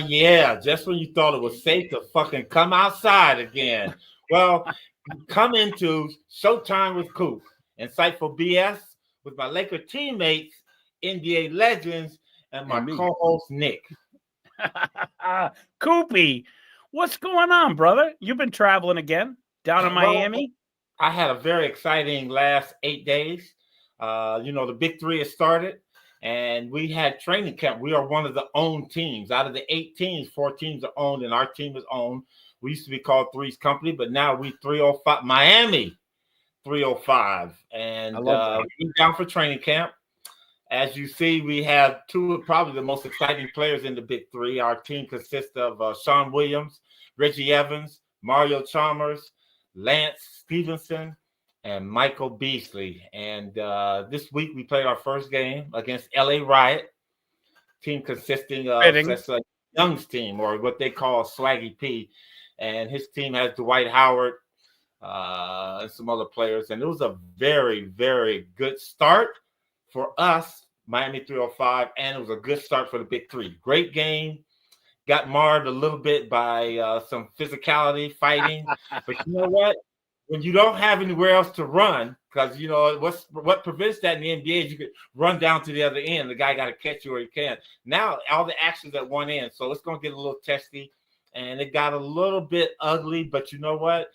Yeah. Just when you thought it was safe to fucking come outside again. Well, come into Showtime with Coop, Insightful BS with my Laker teammates, NBA legends, and my co-host Nick. Coopy, what's going on, brother? You've been traveling again down in Miami? I had a very exciting last 8 days. The Big Three has started, and we had training camp. We are one of the owned teams. Out of the 8 teams, 4 teams are owned, and our team is owned. We used to be called Three's Company, but now we 305 Miami 305, and we're down for training camp. As you see, we have 2 of probably the most exciting players in the Big Three. Our team consists of Sean Williams, Reggie Evans, Mario Chalmers, Lance Stephenson, and Michael Beasley. And this week we played our first game against LA Riot, team consisting of that's a Young's team, or what they call Swaggy P. And his team has Dwight Howard and some other players. And it was a very, very good start for us, Miami 305, and it was a good start for the Big Three. Great game. Got marred a little bit by some physicality, fighting. But you know what? When you don't have anywhere else to run, because what prevents that in the NBA is you could run down to the other end. The guy got to catch you where he can. Now all the action's at one end, so it's going to get a little testy, and it got a little bit ugly. But you know what?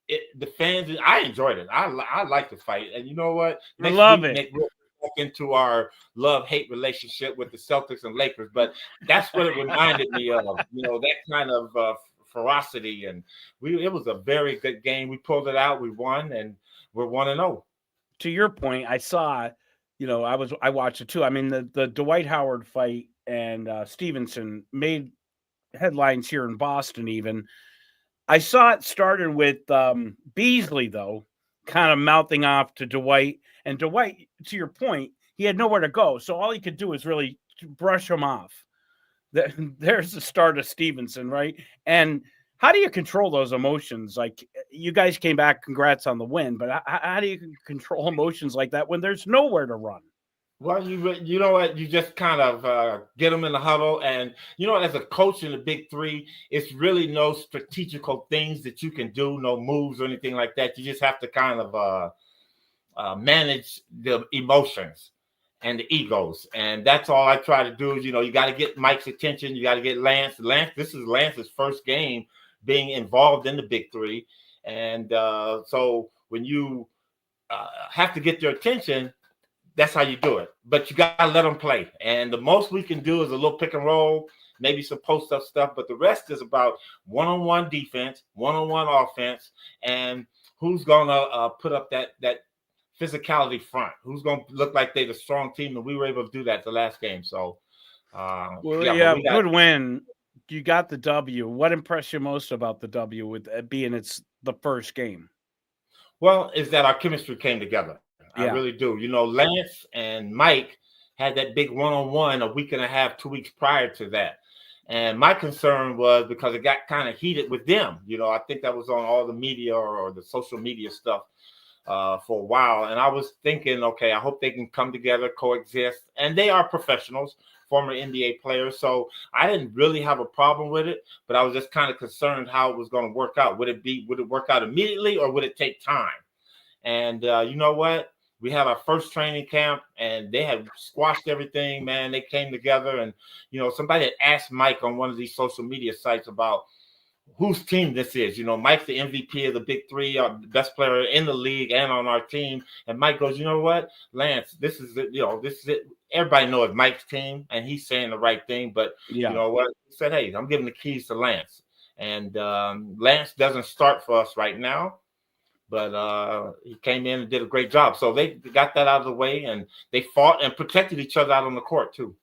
The fans, I enjoyed it. I like to fight, and you know what? I love it. We'll back into our love-hate relationship with the Celtics and Lakers, but that's what it reminded me of. That kind of ferocity, and it was a very good game. We pulled it out, we won, and we're 1-0. To your point, I saw, I watched it too. I mean, the Dwight Howard fight and Stephenson made headlines here in Boston even. I saw it started with Beasley, though, kind of mouthing off to Dwight. And Dwight, to your point, he had nowhere to go. So all he could do is really brush him off. There's the start of Stephenson, right? And how do you control those emotions? Like, you guys came back, congrats on the win, but how do you control emotions like that when there's nowhere to run? Well, you know what? You just kind of get them in the huddle. And, as a coach in the Big Three, it's really no strategical things that you can do, no moves or anything like that. You just have to kind of manage the emotions and the egos. And that's all I try to do is, you got to get Mike's attention. You got to get Lance. This is Lance's first game being involved in the Big Three. And so when you have to get their attention, that's how you do it. But you got to let them play. And the most we can do is a little pick and roll, maybe some post-up stuff. But the rest is about one-on-one defense, one-on-one offense, and who's going to put up that physicality front, who's going to look like they're the strong team. And we were able to do that the last game. So, good win. You got the W. What impressed you most about the W with being it's the first game? Well, is that our chemistry came together. I really do. Lance and Mike had that big one-on-one a week and a half, 2 weeks prior to that. And my concern was because it got kind of heated with them. I think that was on all the media or the social media stuff for a while. And I was thinking, okay, I hope they can come together, coexist. And they are professionals, former NBA players. So I didn't really have a problem with it, but I was just kind of concerned how it was going to work out. Would it work out immediately, or would it take time? And you know what? We had our first training camp, and they had squashed everything, man. They came together, and, somebody had asked Mike on one of these social media sites about whose team this is. Mike's the MVP of the Big Three, the best player in the league and on our team. And Mike goes, you know what, Lance, this is it. This is it. Everybody knows Mike's team, and he's saying the right thing. But you know what? He said, hey, I'm giving the keys to Lance. And Lance doesn't start for us right now. But he came in and did a great job. So they got that out of the way, and they fought and protected each other out on the court, too.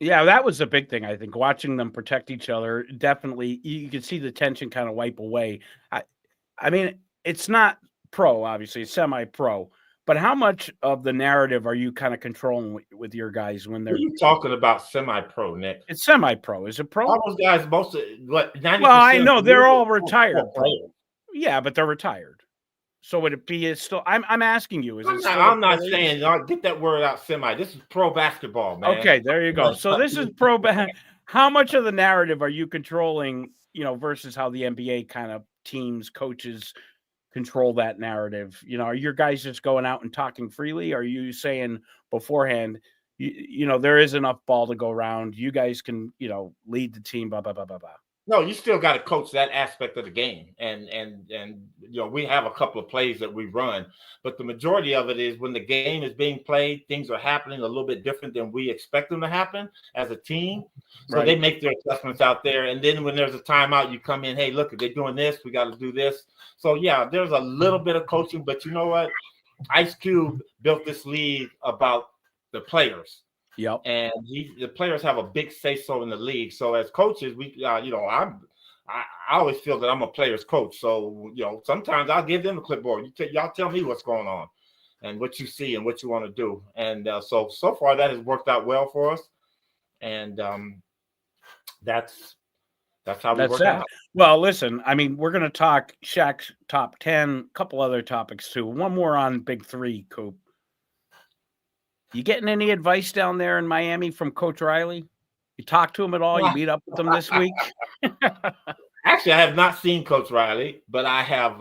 Yeah, that was a big thing, I think. Watching them protect each other, definitely, you can see the tension kind of wipe away. I mean, it's not pro, obviously. It's semi-pro. But how much of the narrative are you kind of controlling with your guys when they're... What are you talking about semi-pro, Nick? It's semi-pro. Is it pro? All those guys, most of, 90%... Well, I know. They're all retired. Yeah, but they're retired. So would it be still? I'm asking you. I'm not saying. Get that word out. Semi. This is pro basketball, man. Okay, there you go. So this is pro How much of the narrative are you controlling, versus how the NBA kind of teams, coaches control that narrative? Are your guys just going out and talking freely? Are you saying beforehand, there is enough ball to go around. You guys can, lead the team, blah, blah, blah, blah, blah. No, you still got to coach that aspect of the game, and we have a couple of plays that we run, but the majority of it is when the game is being played, things are happening a little bit different than we expect them to happen as a team. So they make their adjustments out there, and then when there's a timeout, you come in, hey, look, if they're doing this, we got to do this. So yeah, there's a little bit of coaching, but you know what? Ice Cube built this league about the players. Yep. And the players have a big say-so in the league. So as coaches, I always feel that I'm a player's coach. So, sometimes I'll give them the clipboard. Y'all tell me what's going on and what you see and what you want to do. And so far that has worked out well for us. And that's how we work out. Well, listen, I mean, we're going to talk Shaq's top 10, a couple other topics too. One more on Big 3, Coop. You getting any advice down there in Miami from Coach Riley? You talk to him at all? You meet up with him this week? Actually, I have not seen Coach Riley, but I have,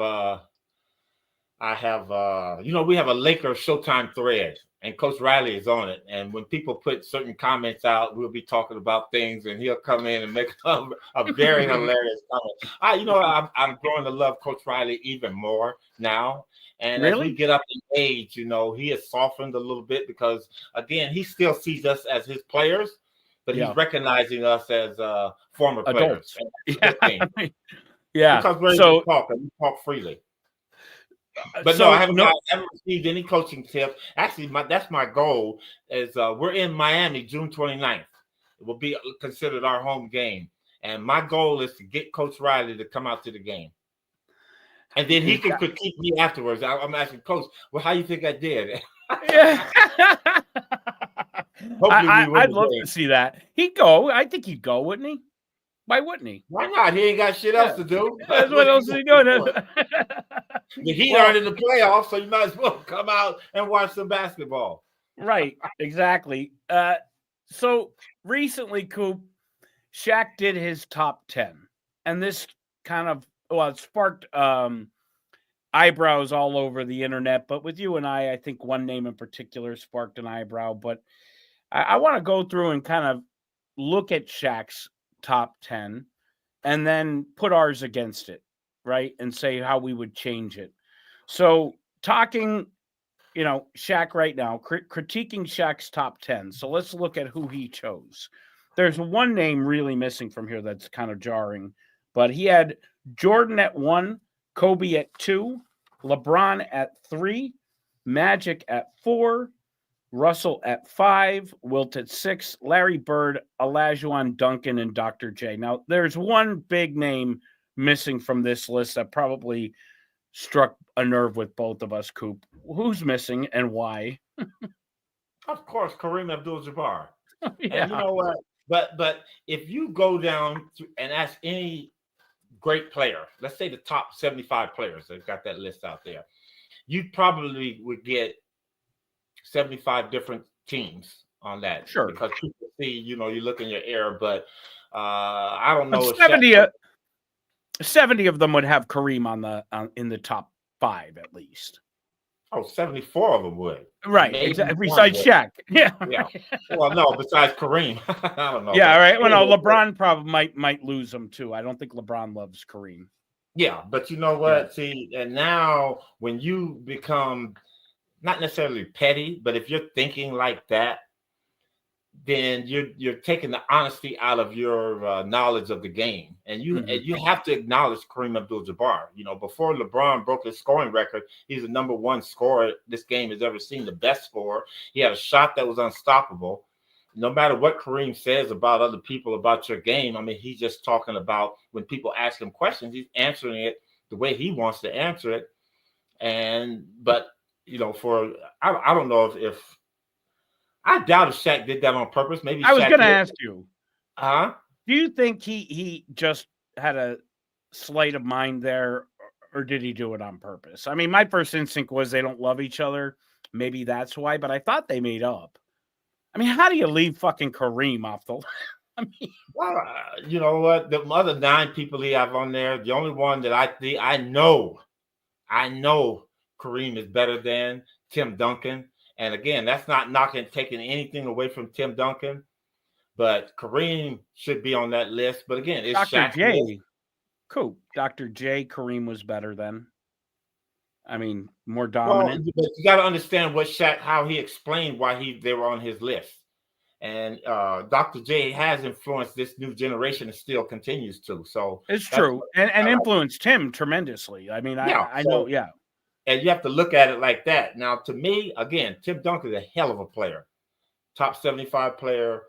we have a Lakers Showtime thread, and Coach Riley is on it. And when people put certain comments out, we'll be talking about things, and he'll come in and make a very hilarious comment. I'm growing to love Coach Riley even more now. And as we get up in age, he has softened a little bit because, again, he still sees us as his players, but he's recognizing us as former players. Yeah. Because we're able to talk, and we talk freely. But I haven't received any coaching tips. Actually, that's my goal. Is we're in Miami June 29th. It will be considered our home game. And my goal is to get Coach Riley to come out to the game. And then he can critique me afterwards. I'm asking Coach, well, how you think I did? I'd love to see that. He'd go. I think he'd go, wouldn't he? Why wouldn't he? Why not? He ain't got shit else to do. That's what else is he doing? The Heat aren't in the playoffs, so you might as well come out and watch some basketball. Right, exactly. So recently, Coop, Shaq did his top 10. And this kind of, it sparked eyebrows all over the internet. But with you and I think one name in particular sparked an eyebrow. But I want to go through and kind of look at Shaq's top 10 and then put ours against it, right? And say how we would change it. So talking, Shaq right now, critiquing Shaq's top 10. So let's look at who he chose. There's one name really missing from here that's kind of jarring, but he had Jordan at 1, Kobe at 2, LeBron at 3, Magic at 4, Russell at 5, Wilt at 6, Larry Bird, Olajuwon, Duncan, and Dr. J. Now, there's one big name missing from this list that probably struck a nerve with both of us, Coop. Who's missing and why? Of course, Kareem Abdul-Jabbar. Yeah. And you know what? But if you go down and ask any great player, let's say the top 75 players, they've got that list out there, you probably would get 75 different teams on that. Sure. Because people see, you look in your ear, but I don't know. 70 of them would have Kareem in the top 5 at least. Oh, 74 of them would. Right. Exactly. Besides Shaq. Yeah. Yeah. Well, no, besides Kareem. I don't know. Yeah, right. Well, no, LeBron probably might lose them too. I don't think LeBron loves Kareem. Yeah, but you know what? Yeah. See, and now when you become not necessarily petty, but if you're thinking like that, then you're taking the honesty out of your knowledge of the game, and you have to acknowledge Kareem Abdul-Jabbar. Before LeBron broke his scoring record, he's the number 1 scorer this game has ever seen, the best scorer. He had a shot that was unstoppable. No matter what Kareem says about other people about your game, I mean, he's just talking about when people ask him questions, he's answering it the way he wants to answer it. But I don't know if I doubt if Shaq did that on purpose. Maybe I was going to ask you. Do you think he just had a sleight of mind there, or did he do it on purpose? I mean, my first instinct was they don't love each other. Maybe that's why, but I thought they made up. I mean, how do you leave fucking Kareem off the I mean, Well, you know what? The other 9 people he have on there, the only one that I know Kareem is better than Tim Duncan. And again, that's not taking anything away from Tim Duncan, but Kareem should be on that list. But again, it's Dr. Shaq's list. J, Coop, Dr. J, Kareem was better than. I mean, more dominant. Well, but you got to understand what Shaq, how he explained why they were on his list. And Dr. J has influenced this new generation and still continues to. So it's true, and influenced him tremendously. I mean, I know, yeah. And you have to look at it like that. Now, to me, again, Tim Duncan is a hell of a player, top 75 player.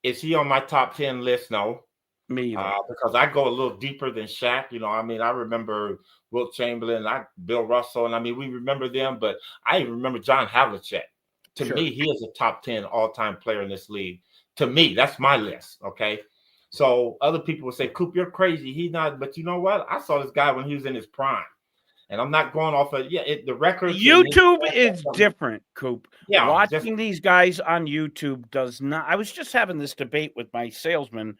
Is he on my top 10 list? No, me either. Because I go a little deeper than Shaq. You know, I mean, I remember Wilt Chamberlain, Bill Russell, and I mean, we remember them, but I even remember John Havlicek. To me, he is a top 10 all-time player in this league. To me, that's my list, okay? So other people will say, Coop, you're crazy. He's not, but you know what? I saw this guy when he was in his prime. And I'm not going off of the record. YouTube is different, Coop. Yeah, watching these guys on YouTube does not. I was just having this debate with my salesman.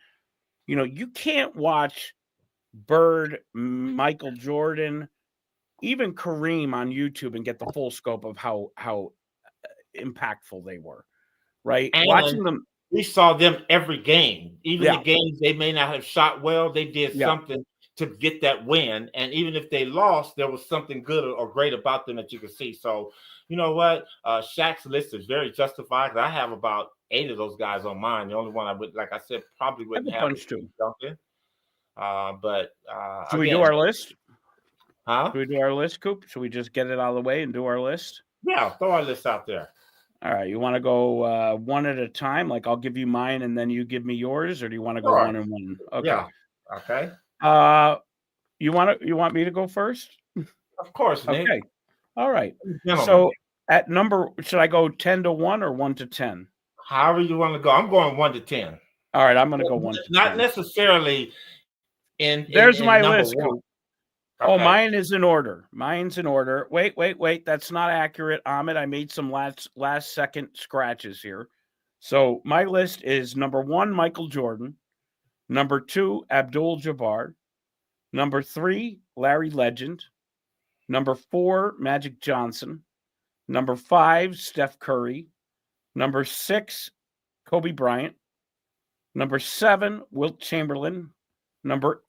You know, you can't watch Bird, Michael Jordan, even Kareem on YouTube and get the full scope of how impactful they were. Right, and watching them. We saw them every game. Even the games they may not have shot well, they did something to get that win. And even if they lost, there was something good or great about them that you could see. So, you know what? Shaq's list is very justified. I have about 8 of those guys on mine. The only one I would, like I said, probably wouldn't have Duncan. But should we do our list? Huh? Should we do our list, Coop? Should we just get it out of the way and do our list? Yeah, throw our list out there. All right. You want to go one at a time? Like I'll give you mine and then you give me yours, or do you want to go one and one? Okay. Yeah. Okay. You want me to go first? Of course, Nick. Okay. All right. So at number, should I go 10 to 1 or 1 to 10? However you want to go. I'm going 1 to 10. All right, I'm going to go 1 to 10. Not necessarily There's my list. Okay. Oh, mine is in order. Mine's in order. Wait. That's not accurate, Ahmed. I made some last second scratches here. So my list is number 1, Michael Jordan. Number 2, Abdul-Jabbar. Number 3, Larry Legend. Number 4, Magic Johnson. Number 5, Steph Curry. Number 6, Kobe Bryant. Number 7, Wilt Chamberlain. Number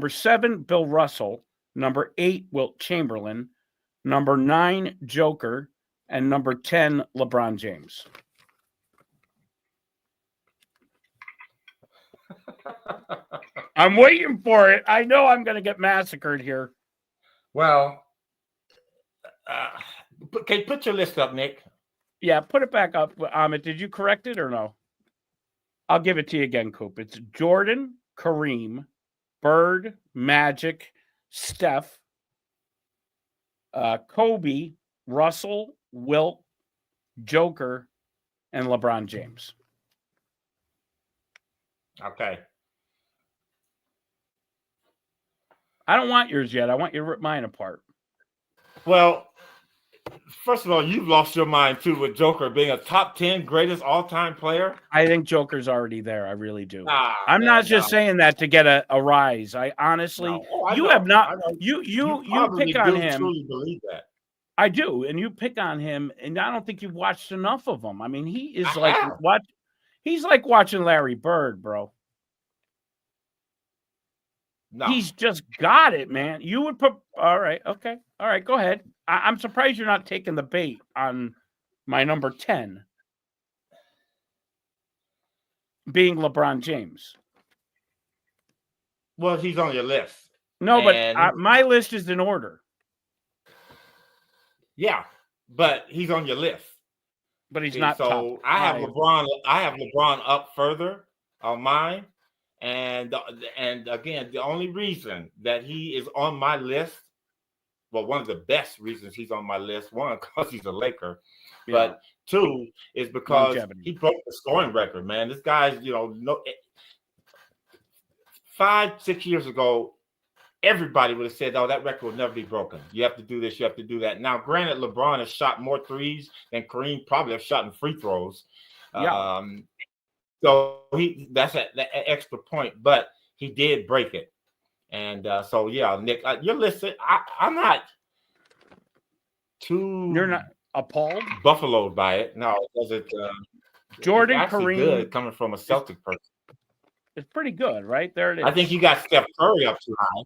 7, Bill Russell. Number 8, Wilt Chamberlain. Number 9, Joker. And number 10, LeBron James. I'm waiting for it. I know I'm going to get massacred here. Well, okay, put your list up, Nick. Yeah, put it back up. Ahmed, did you correct it or no? I'll give it to you again, Coop. It's Jordan, Kareem, Bird, Magic, Steph, Kobe, Russell, Wilt, Joker, and LeBron James. Okay. I don't want yours yet. I want you to rip mine apart. Well, first of all, you've lost your mind too with Joker being a top 10 greatest all-time player. I think Joker's already there. I really do. I'm not just saying that to get a rise. I honestly, you pick on him. Truly believe that. I do, and you pick on him, and I don't think you've watched enough of him. I mean, he is he's like watching Larry Bird, bro. No. He's just got it, man. You would put all right, okay. All right, go ahead. I'm surprised you're not taking the bait on my number 10 being LeBron James. Well, he's on your list. No, but my list is in order. Yeah, but he's on your list. But he's not. So top I have LeBron. I have LeBron up further on mine. And again, the only reason that he is on my list, well, one of the best reasons he's on my list, one, because he's a Laker, but 2 is because he broke the scoring record, man. This guy's, 5-6 years ago, everybody would have said, oh, that record will never be broken. You have to do this, you have to do that. Now, granted, LeBron has shot more threes than Kareem probably have shot in free throws. So that's an extra point, but he did break it. And so yeah, Nick, you're listening. I'm not too. You're not appalled? Buffaloed by it. No, because Jordan, it's actually Kareem, good coming from a Celtic person. It's pretty good, right? There it is. I think you got Steph Curry up too high.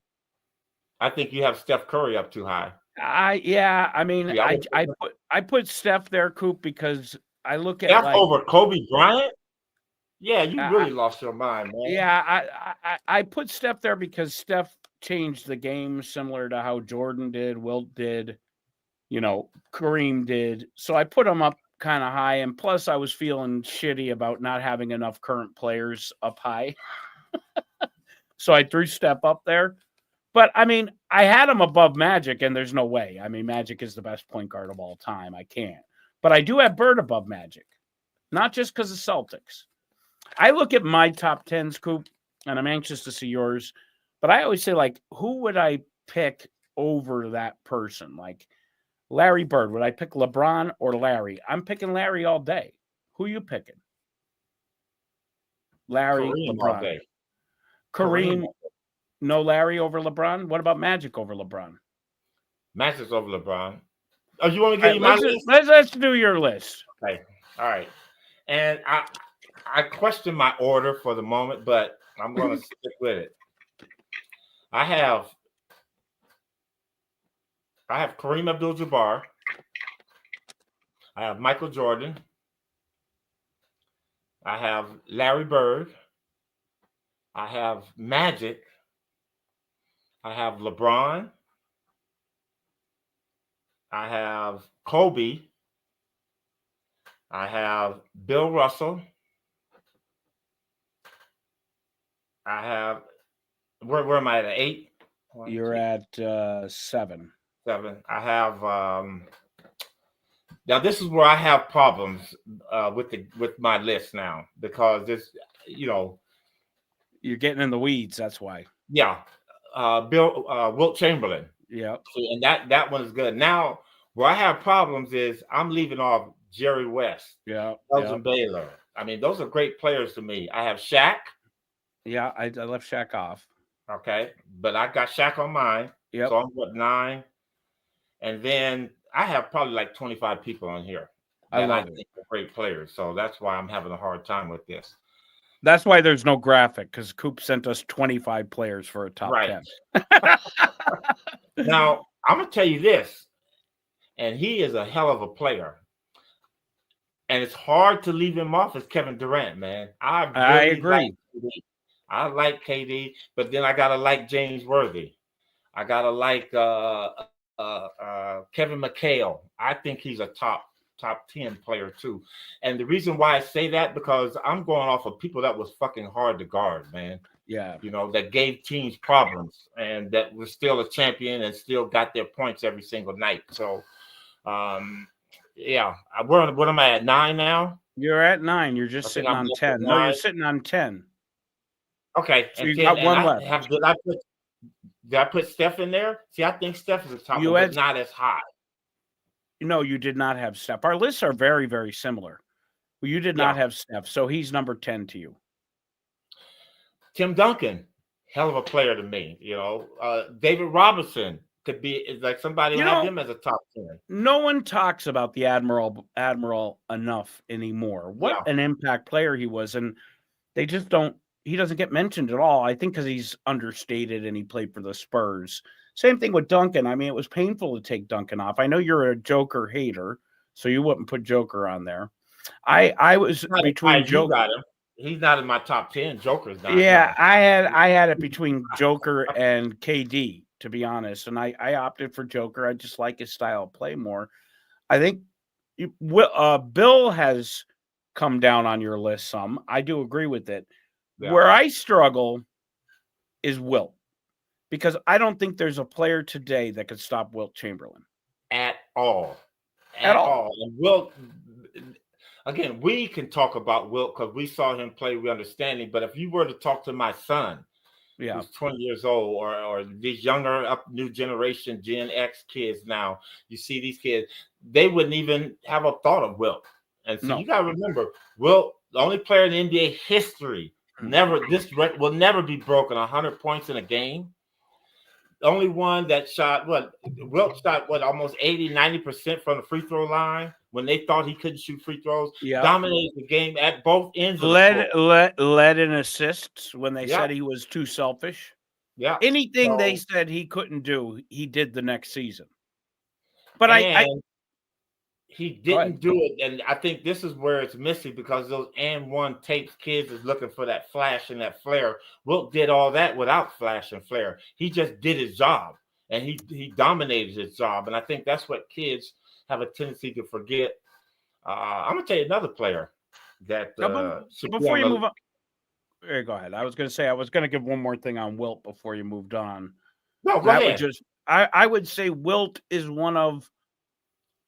I think you have Steph Curry up too high. I mean, I put Steph there, Coop, because I look at Steph like over Kobe Bryant. Yeah, you really lost your mind, man. Yeah, I put Steph there because Steph changed the game similar to how Jordan did, Wilt did, Kareem did. So I put him up kind of high, and plus I was feeling shitty about not having enough current players up high. So I threw Steph up there. But, I mean, I had him above Magic, and there's no way. I mean, Magic is the best point guard of all time. I can't. But I do have Bird above Magic, not just because of Celtics. I look at my top 10s, Coop, and I'm anxious to see yours. But I always say, like, who would I pick over that person? Like, Larry Bird. Would I pick LeBron or Larry? I'm picking Larry all day. Who you picking? Larry, Kareem LeBron. all day. Kareem. No Larry over LeBron? What about Magic over LeBron? Magic's over LeBron. Oh, you want to give you my list? Let's do your list. Okay. All right. And I question my order for the moment, but I'm going to stick with it. I have Kareem Abdul-Jabbar. I have Michael Jordan. I have Larry Bird. I have Magic. I have LeBron. I have Kobe. I have Bill Russell. I have where am I at? 8? You're at 7. 7. I have now this is where I have problems with my list now because this, you're getting in the weeds. That's why. Yeah. Wilt Chamberlain. Yeah. And that one is good. Now, where I have problems is I'm leaving off Jerry West. Yeah. Elgin Baylor. I mean, those are great players to me. I have Shaq. Yeah, I left Shaq off. Okay. But I got Shaq on mine. Yep. So I'm 9. And then I have probably like 25 people on here. I love think are great players. So that's why I'm having a hard time with this. That's why there's no graphic, because Coop sent us 25 players for a top 10. Now, I'm going to tell you this, and he is a hell of a player. And it's hard to leave him off as Kevin Durant, man. I agree. I like KD, but then I got to like James Worthy. I got to like Kevin McHale. I think he's a top 10 player too. And the reason why I say that, because I'm going off of people that was fucking hard to guard, man. Yeah. That gave teams problems and that was still a champion and still got their points every single night. So, yeah. What am I at, 9 now? You're at 9. You're just sitting on 10. No, you're sitting on 10. Okay. So you got one left. Did I put Steph in there? See, I think Steph is the top one, but not as high. No, you did not have Steph. Our lists are very, very similar. Well, you did not have Steph, so he's number 10 to you. Tim Duncan, hell of a player to me. David Robinson could be like somebody have him as a top 10. No one talks about the Admiral enough anymore. What an impact player he was, and they just don't. He doesn't get mentioned at all. I think because he's understated and he played for the Spurs. Same thing with Duncan. I mean, it was painful to take Duncan off. I know you're a Joker hater, so you wouldn't put Joker on there. I was between Joker. He's not in my top 10. Joker's not. Yeah, I had it between Joker and KD, to be honest, and I opted for Joker. I just like his style of play more. I think Bill has come down on your list some. I do agree with it. Yeah. Where I struggle is Wilt, because I don't think there's a player today that could stop Wilt Chamberlain at all. At all. And Wilt, again, we can talk about Wilt because we saw him play. We understand him. But if you were to talk to my son, who's 20 years old, or these younger new generation Gen X kids now, you see these kids, they wouldn't even have a thought of Wilt. And so you got to remember, Wilt The only player in NBA history will never be broken 100 points in a game. The only one that shot Wilt shot almost 80-90% from the free throw line when they thought he couldn't shoot free throws. Yeah. Dominated the game at both ends of the floor. Led in assists when they said he was too selfish. Yeah. Anything they said he couldn't do, he did the next season. But he didn't do it, and I think this is where it's missing because those and one tapes, kids is looking for that flash and that flare. Wilt did all that without flash and flare. He just did his job, and he dominated his job. And I think that's what kids have a tendency to forget. I'm gonna tell you another player that before you move on. Go ahead. I was going to say I was going to give one more thing on Wilt before you moved on. No, go ahead. I would say Wilt is one of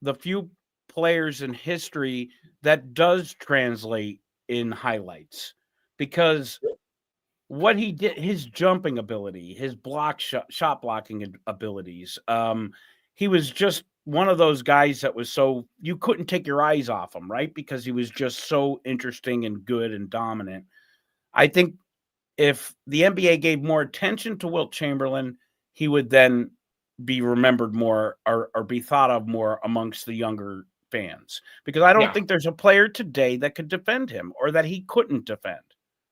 the few players in history that does translate in highlights, because what he did, his jumping ability, his shot blocking abilities, he was just one of those guys that was so you couldn't take your eyes off him, right? Because he was just so interesting and good and dominant. I think if the NBA gave more attention to Wilt Chamberlain, he would then be remembered more or be thought of more amongst the younger fans, because I don't think there's a player today that could defend him or that he couldn't defend.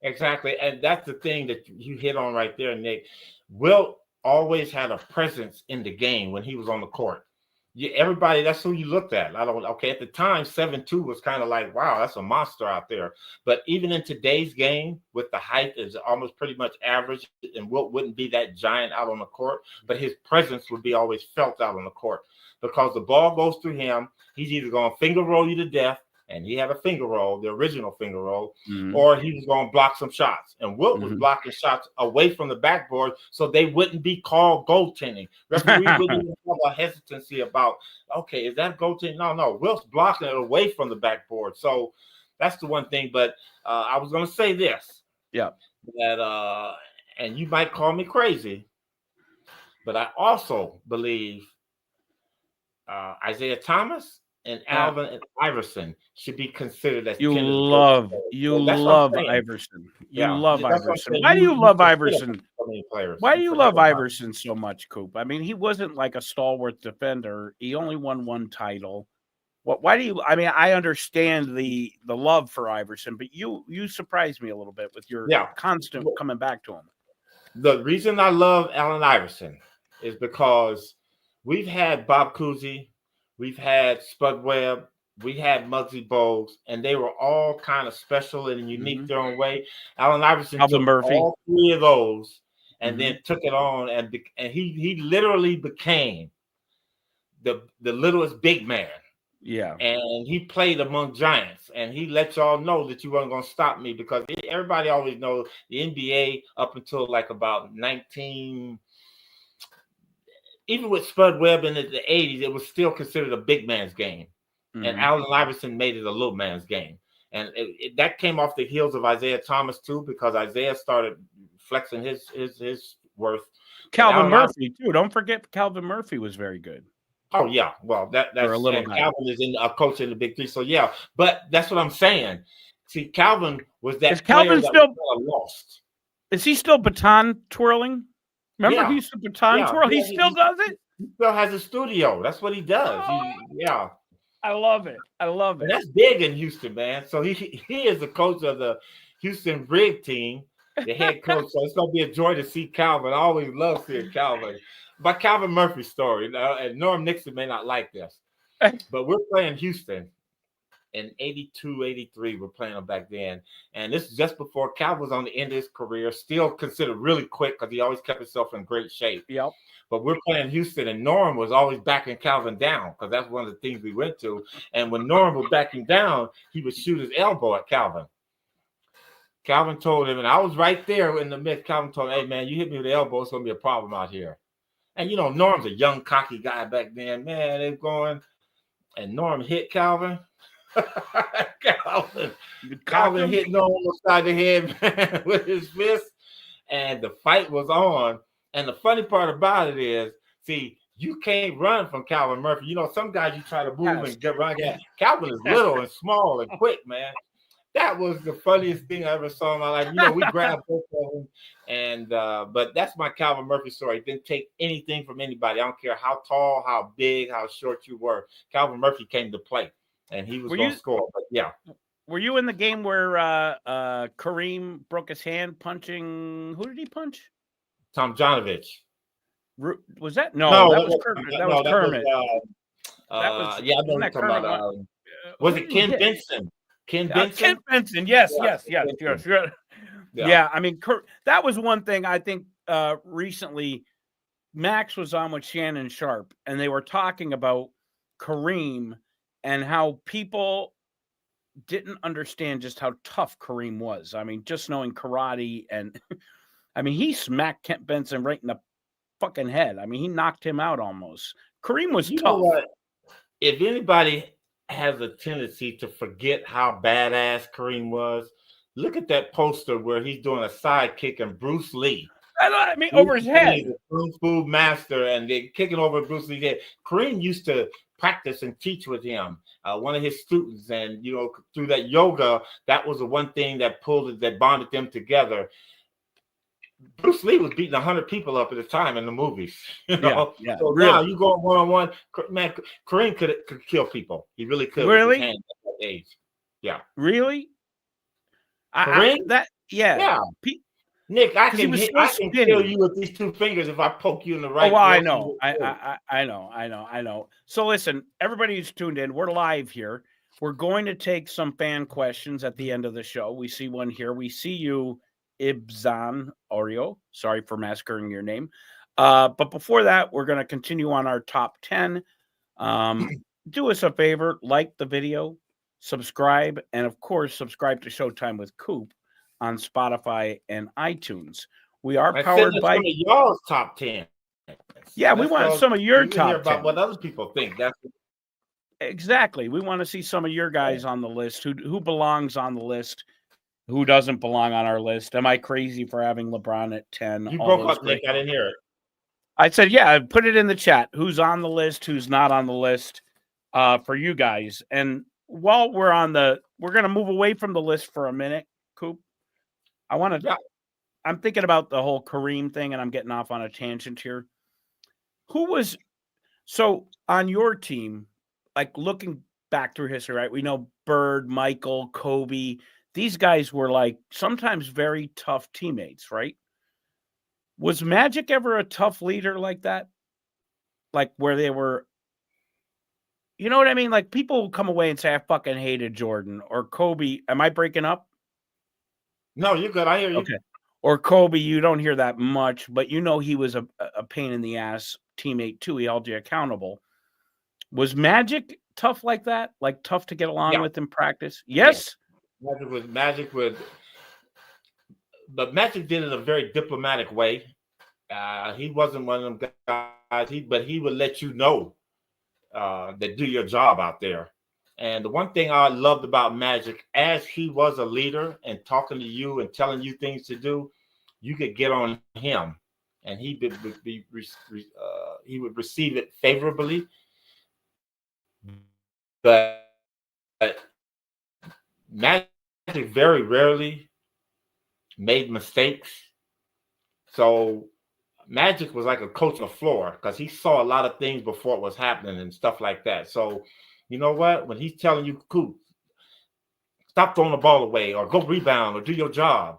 Exactly. And that's the thing that you hit on right there, Nick. Wilt always had a presence in the game when he was on the court. Everybody, that's who you looked at. At the time, 7'2" was kind of like, wow, that's a monster out there. But even in today's game, with the height is almost pretty much average, and Wilt wouldn't be that giant out on the court, but his presence would be always felt out on the court because the ball goes through him. He's either going to finger roll you to death, and he had a finger roll, the original finger roll, or he was going to block some shots. And Wilt was blocking shots away from the backboard so they wouldn't be called goaltending. Referee wouldn't even have a hesitancy about, okay, is that goaltending? No. Wilt's blocking it away from the backboard. So that's the one thing. But I was going to say this. Yeah. That, and you might call me crazy, but I also believe Isaiah Thomas and Alvin and Iverson should be considered as you love Iverson. You love Iverson. Why do you love Iverson? Why do you love Iverson so much, Coop? I mean, he wasn't like a stalwart defender. He only won one title. Why do you? I mean, I understand the love for Iverson, but you surprised me a little bit with your constant coming back to him. The reason I love Allen Iverson is because we've had Bob Cousy, we've had Spud Webb, we had Muggsy Bogues, and they were all kind of special and unique their own way. Allen Iverson took all three of those and then took it on, and he literally became the littlest big man. Yeah. And he played among giants, and he let y'all know that you weren't going to stop me, because everybody always knows the NBA up until like about 19. Even with Spud Webb in the 80s, it was still considered a big man's game. And Allen Iverson made it a little man's game. And that came off the heels of Isaiah Thomas, too, because Isaiah started flexing his worth. Calvin Murphy, too. Don't forget Calvin Murphy was very good. Oh, yeah. Well, that's a little Calvin is a coach in the Big Three. So, yeah. But that's what I'm saying. See, Calvin was that player that was lost. Is he still baton twirling? Remember, he used to baton twirl. He still does it. He still has a studio. That's what he does. I love it. And that's big in Houston, man. So he is the coach of the Houston Rig team, the head coach. So it's gonna be a joy to see Calvin. I always love seeing Calvin. But Calvin Murphy's story, and Norm Nixon may not like this, but we're playing Houston in 82, 83. We're playing them back then. And this is just before Calvin was on the end of his career, still considered really quick because he always kept himself in great shape. Yep. But we're playing Houston, and Norm was always backing Calvin down because that's one of the things we went to. And when Norm was backing down, he would shoot his elbow at Calvin. Calvin told him, and I was right there in the midst. Calvin told him, hey, man, you hit me with the elbow, it's going to be a problem out here. And, you know, Norm's a young, cocky guy back then. Man, they're going. And Norm hit Calvin. Calvin hit Norm upside the head, man, with his fist. And the fight was on. And the funny part about it is, see, you can't run from Calvin Murphy. You know, some guys you try to move and get run. Calvin is little and small and quick, man. That was the funniest thing I ever saw in my life. We grabbed both of them, and but that's my Calvin Murphy story. Didn't take anything from anybody. I don't care how tall, how big, how short you were. Calvin Murphy came to play, and he was going to score. But yeah. Were you in the game where Kareem broke his hand punching? Who did he punch? Tom Jonovich. Was that that was Kermit? That was Kermit. That was yeah. I know what you're talking about. Was it Ken Benson? Ken Benson. Yes. Yeah. I mean, that was one thing I think recently. Max was on with Shannon Sharp, and they were talking about Kareem and how people didn't understand just how tough Kareem was. I mean, just knowing karate, and I mean, he smacked Kent Benson right in the fucking head. I mean, he knocked him out almost. Kareem was tough. Know what? If anybody has a tendency to forget how badass Kareem was, look at that poster where he's doing a sidekick and Bruce Lee. I mean, over his head. The Kung Fu master, and they're kicking over Bruce Lee's head. Kareem used to practice and teach with him, one of his students, and through that yoga, that was the one thing that bonded them together. Bruce Lee was beating 100 people up at the time in the movies. So really? Now you go one-on-one, man. Kareem could kill people. He really could. Really? With his hands at that age. Yeah. Really? Kareem? Yeah. Nick, I can kill you with these two fingers if I poke you in the right. Oh, well, I know. So listen, everybody who's tuned in, we're live here. We're going to take some fan questions at the end of the show. We see one here. We see you, Ibzan Oreo. Sorry for massacring your name. But before that, we're going to continue on our top 10. Do us a favor, like the video, subscribe, and of course, subscribe to Showtime with Coop on Spotify and iTunes. We are powered by y'all's top 10. Yeah, we want some of your top 10. About what other people think. Exactly. We want to see some of your guys on the list. Who belongs on the list? Who doesn't belong on our list? Am I crazy for having LeBron at 10? You broke up, Nick. I didn't hear it. I said, yeah, put it in the chat. Who's on the list? Who's not on the list for you guys? And while we're going to move away from the list for a minute, Coop. I'm thinking about the whole Kareem thing, and I'm getting off on a tangent here. So on your team, like looking back through history, right? We know Bird, Michael, Kobe. These guys were like sometimes very tough teammates, right? Was Magic ever a tough leader like that? Like where they were, you know what I mean? Like people will come away and say, I fucking hated Jordan or Kobe. Am I breaking up? No, you're good. I hear you. Okay. Or Kobe, you don't hear that much, but he was a pain in the ass teammate too. He held you accountable. Was Magic tough like that? Like tough to get along with in practice? Yes. Magic would, but Magic did it in a very diplomatic way. He wasn't one of them guys. But he would let you know that do your job out there. And the one thing I loved about Magic, as he was a leader and talking to you and telling you things to do, you could get on him, and he would receive it favorably. But Magic very rarely made mistakes. So Magic was like a coach on the floor because he saw a lot of things before it was happening and stuff like that. So you know what? When he's telling you, Coop, stop throwing the ball away or go rebound or do your job,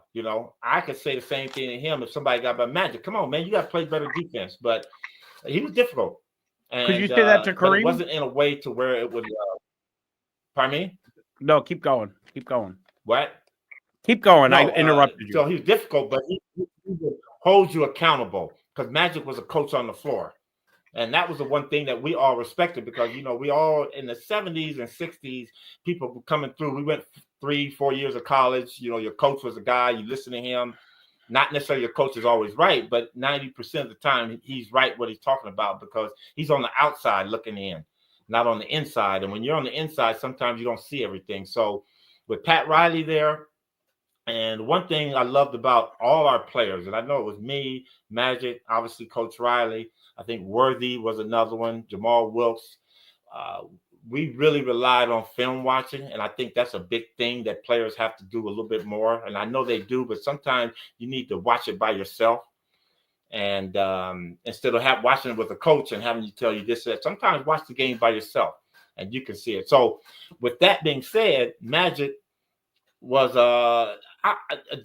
I could say the same thing to him if somebody got by Magic. Come on, man, you got to play better defense. But he was difficult. And, could you say that to Kareem? It wasn't in a way to where it would. Pardon me? No, keep going. Keep going. What? Keep going. No, I interrupted you. So he's difficult, but he would hold you accountable because Magic was a coach on the floor. And that was the one thing that we all respected because, we all in the 70s and 60s, people were coming through. We went 3-4 years of college. Your coach was a guy, you listen to him. Not necessarily your coach is always right, but 90% of the time he's right what he's talking about because he's on the outside looking in, not on the inside. And when you're on the inside, sometimes you don't see everything. So with Pat Riley there, and one thing I loved about all our players, and I know it was me, Magic, obviously Coach Riley, I think Worthy was another one, Jamal Wilkes. we really relied on film watching, and I think that's a big thing that players have to do a little bit more. And I know they do, but sometimes you need to watch it by yourself. And instead of watching it with a coach and having you tell you this, that, sometimes watch the game by yourself and you can see it. So with that being said, Magic was a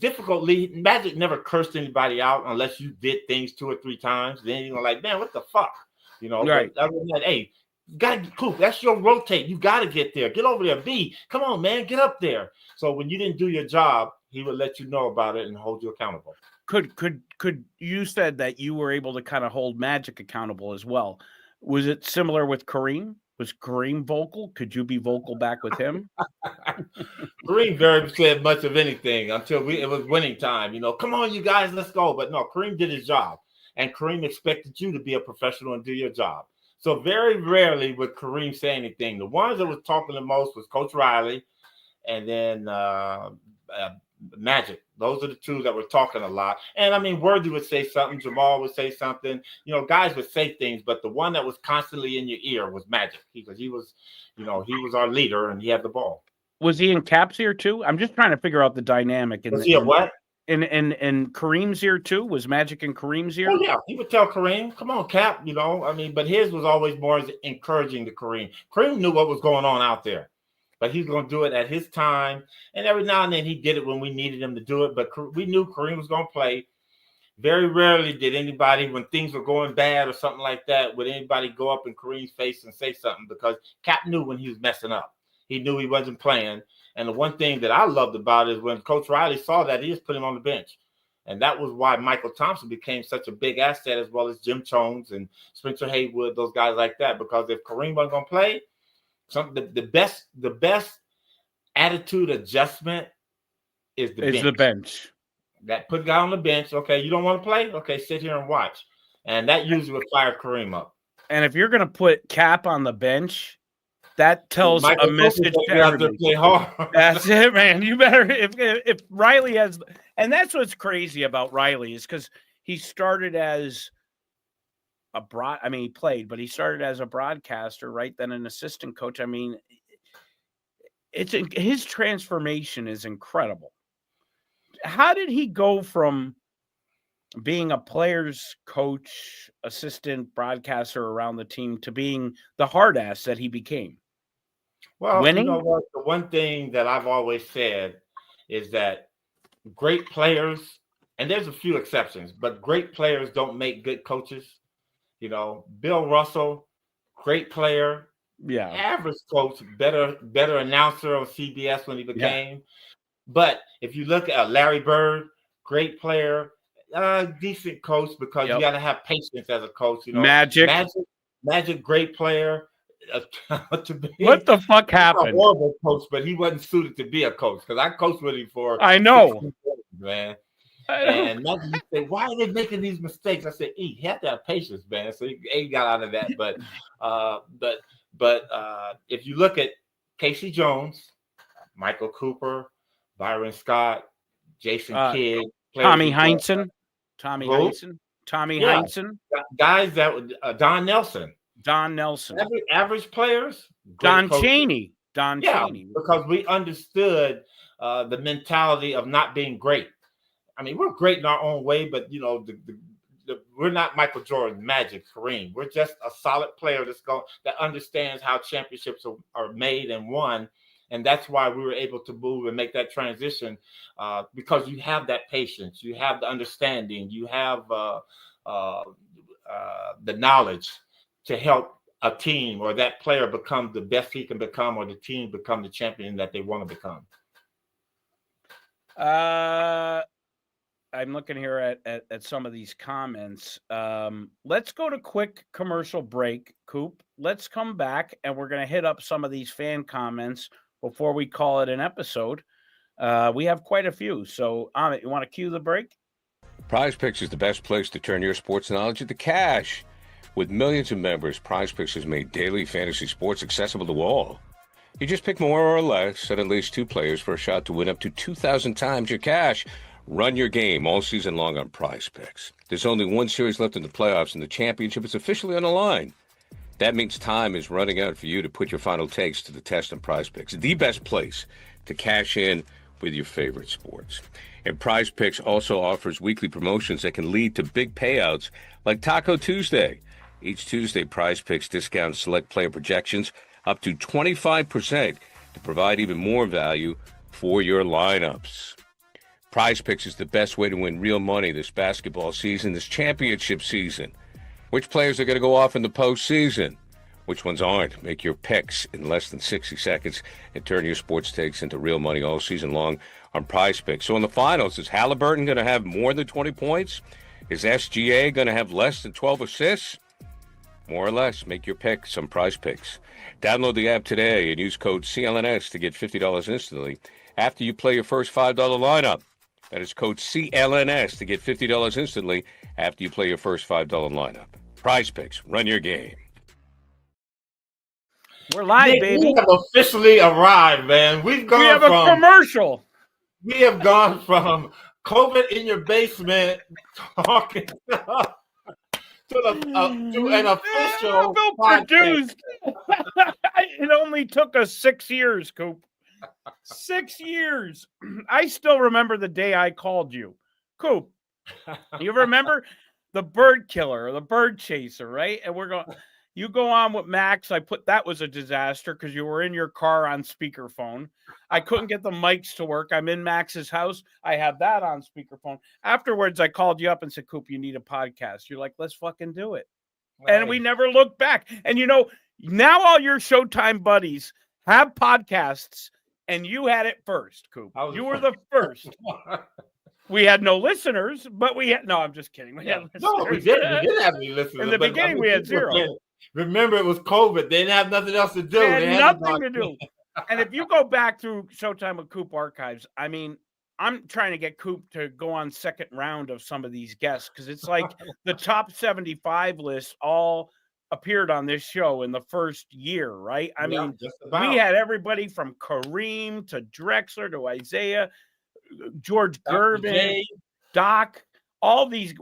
difficult lead. Magic never cursed anybody out unless you did things 2 or 3 times. Then you're like, man, what the fuck? You know, right. But other than that, hey, you gotta get Coop. That's your rotate. You gotta get there. Get over there. B, come on, man, get up there. So when you didn't do your job, he would let you know about it and hold you accountable. Could you said that you were able to kind of hold Magic accountable as well? Was it similar with Kareem? Was Kareem vocal? Could you be vocal back with him? Kareem very said much of anything until it was winning time. You know, come on, you guys, let's go. But no, Kareem did his job, and Kareem expected you to be a professional and do your job. So very rarely would Kareem say anything. The ones that was talking the most was Coach Riley, and then Magic. Those are the 2 that were talking a lot. And I mean, Worthy would say something, Jamal would say something. You know, guys would say things, but the one that was constantly in your ear was Magic. Because he was our leader and he had the ball. Was he in Cap's ear too? I'm just trying to figure out the dynamic. Was he a what? In Kareem's ear too? Was Magic in Kareem's ear? Oh yeah, he would tell Kareem, "Come on, Cap." You know, I mean, but his was always more encouraging to Kareem. Kareem knew what was going on out there, but he's going to do it at his time. And every now and then he did it when we needed him to do it. But we knew Kareem was going to play. Very rarely did anybody, when things were going bad or something like that, would anybody go up in Kareem's face and say something, because Cap knew when he was messing up. He knew he wasn't playing. And the one thing that I loved about it is when Coach Riley saw that, he just put him on the bench. And that was why Michael Thompson became such a big asset, as well as Jim Jones and Spencer Haywood, those guys like that. Because if Kareem wasn't going to play, the best attitude adjustment is the bench. That put guy on the bench. Okay, you don't want to play? Okay, sit here and watch. And that usually would fire Kareem up. And if you're going to put Cap on the bench, that tells a message to everybody. That's it, man. You better, if Riley has, and that's what's crazy about Riley, is because he started as he played, but he started as a broadcaster, right? Then an assistant coach. I mean, his transformation is incredible. How did he go from being a player's coach, assistant, broadcaster around the team to being the hard ass that he became? Well, winning? You know what? The one thing that I've always said is that great players, and there's a few exceptions, but great players don't make good coaches. You know, Bill Russell, great player, average coach, better announcer on CBS when he became. Yeah. But if you look at Larry Bird, great player, decent coach, because you got to have patience as a coach. You know, Magic, great player. What the fuck happened? A horrible coach, but he wasn't suited to be a coach, because I coached with him for. I know, man. And Magic said, "Why are they making these mistakes?" I said, "He had to have patience, man." So he got out of that. But if you look at Casey Jones, Michael Cooper, Byron Scott, Jason Kidd, Tommy Heinsohn, guys that would Don Nelson, average players, Don Chaney, because we understood the mentality of not being great. I mean, we're great in our own way, but you know, we're not Michael Jordan, Magic, Kareem. We're just a solid player that understands how championships are made and won. And that's why we were able to move and make that transition, because you have that patience, you have the understanding, you have the knowledge to help a team or that player become the best he can become, or the team become the champion that they want to become. I'm looking here at some of these comments. Let's go to quick commercial break, Coop. Let's come back, and we're going to hit up some of these fan comments before we call it an episode. We have quite a few. So, Amit, you want to cue the break? Prize Picks is the best place to turn your sports knowledge into cash. With millions of members, Prize Picks has made daily fantasy sports accessible to all. You just pick more or less and at least 2 players for a shot to win up to 2,000 times your cash. Run your game all season long on Prize Picks. There's only one series left in the playoffs, and the championship is officially on the line. That means time is running out for you to put your final takes to the test on Prize Picks, the best place to cash in with your favorite sports. And Prize Picks also offers weekly promotions that can lead to big payouts like Taco Tuesday. Each Tuesday, Prize Picks discounts select player projections up to 25% to provide even more value for your lineups. Prize Picks is the best way to win real money this basketball season, this championship season. Which players are going to go off in the postseason? Which ones aren't? Make your picks in less than 60 seconds and turn your sports takes into real money all season long on Prize Picks. So in the finals, is Halliburton going to have more than 20 points? Is SGA going to have less than 12 assists? More or less, make your picks on Prize Picks. Download the app today and use code CLNS to get $50 instantly after you play your first $5 lineup. That is code CLNS to get $50 instantly after you play your first $5 lineup. Prize Picks, run your game. We're live, Nick, baby. We have officially arrived, man. We have a commercial. We have gone from COVID in your basement talking to an official produced. It only took us 6 years, Coop. 6 years. I still remember the day I called you, Coop. You remember the bird killer or the bird chaser, right? And you go on with Max. That was a disaster because you were in your car on speakerphone. I couldn't get the mics to work. I'm in Max's house. I have that on speakerphone. Afterwards, I called you up and said, Coop, you need a podcast. You're like, let's fucking do it. Right. And we never looked back. And now all your Showtime buddies have podcasts, and you had it first, Coop. You were the first. We had no listeners, but we had... No, I'm just kidding. We didn't. We didn't have any listeners. In the beginning, we had zero. Remember, it was COVID. They didn't have nothing else to do. They had nothing to do. And if you go back through Showtime with Coop archives, I mean, I'm trying to get Coop to go on second round of some of these guests because it's like the top 75 list all appeared on this show in the first year, right? I mean, we had everybody from Kareem to Drexler to Isaiah, George Gervin, Doc, all these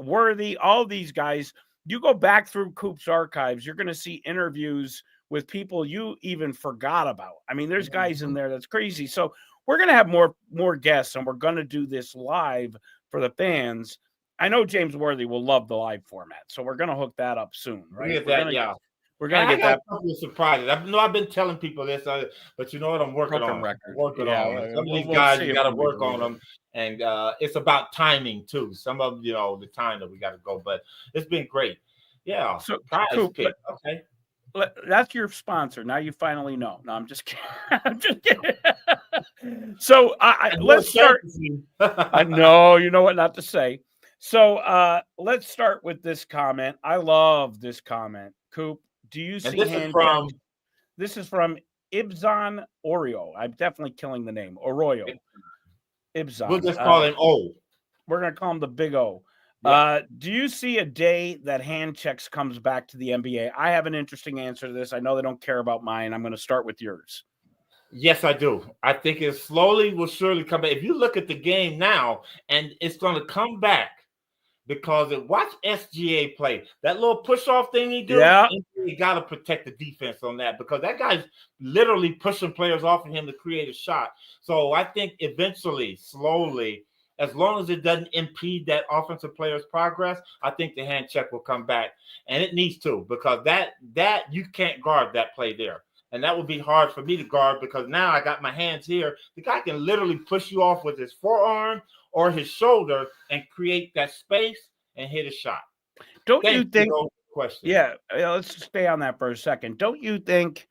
guys. You go back through Coop's archives, you're going to see interviews with people you even forgot about. I mean, there's guys in there that's crazy. So we're going to have more guests, and we're going to do this live for the fans. I know James Worthy will love the live format, so we're going to hook that up soon, right? We're going to get that. Surprises. I've been telling people this, but you know what? I'm working on it. Some of these guys, you got to work on them, and it's about timing too. Some of the time that we got to go, but it's been great. Yeah. So Coop, okay. That's your sponsor. Now you finally know. No, I'm just kidding. I'm just kidding. So let's start. I know, you know what not to say. So let's start with this comment. I love this comment. Coop, do you see this is from Ibzan Oreo. I'm definitely killing the name. Oroyo. Ibzan. We'll just call him O. We're going to call him the Big O. Do you see a day that hand checks comes back to the NBA? I have an interesting answer to this. I know they don't care about mine. I'm going to start with yours. Yes, I do. I think it slowly will surely come back. If you look at the game now, and it's going to come back because watch SGA play. That little push-off thing he did, you got to protect the defense on that because that guy's literally pushing players off of him to create a shot. So I think eventually, slowly, as long as it doesn't impede that offensive player's progress, I think the hand check will come back. And it needs to because that you can't guard that play there. And that would be hard for me to guard because now I got my hands here. The guy can literally push you off with his forearm or his shoulder and create that space and hit a shot. Don't you think? Yeah, let's stay on that for a second. Don't you think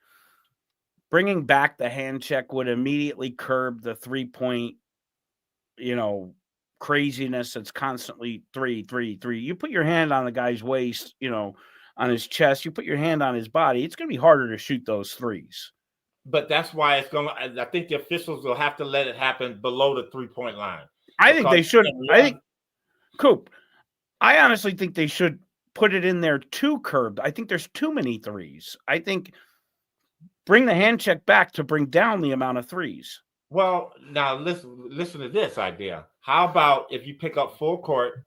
bringing back the hand check would immediately curb the 3-point, craziness that's constantly 3, 3, 3. You put your hand on the guy's waist, on his chest, you put your hand on his body, it's going to be harder to shoot those threes. But that's why I think the officials will have to let it happen below the 3-point line. I think they should. Coop, I honestly think they should put it in there too curbed. I think there's too many threes. I think bring the hand check back to bring down the amount of threes. Well, now listen to this idea. How about if you pick up full court,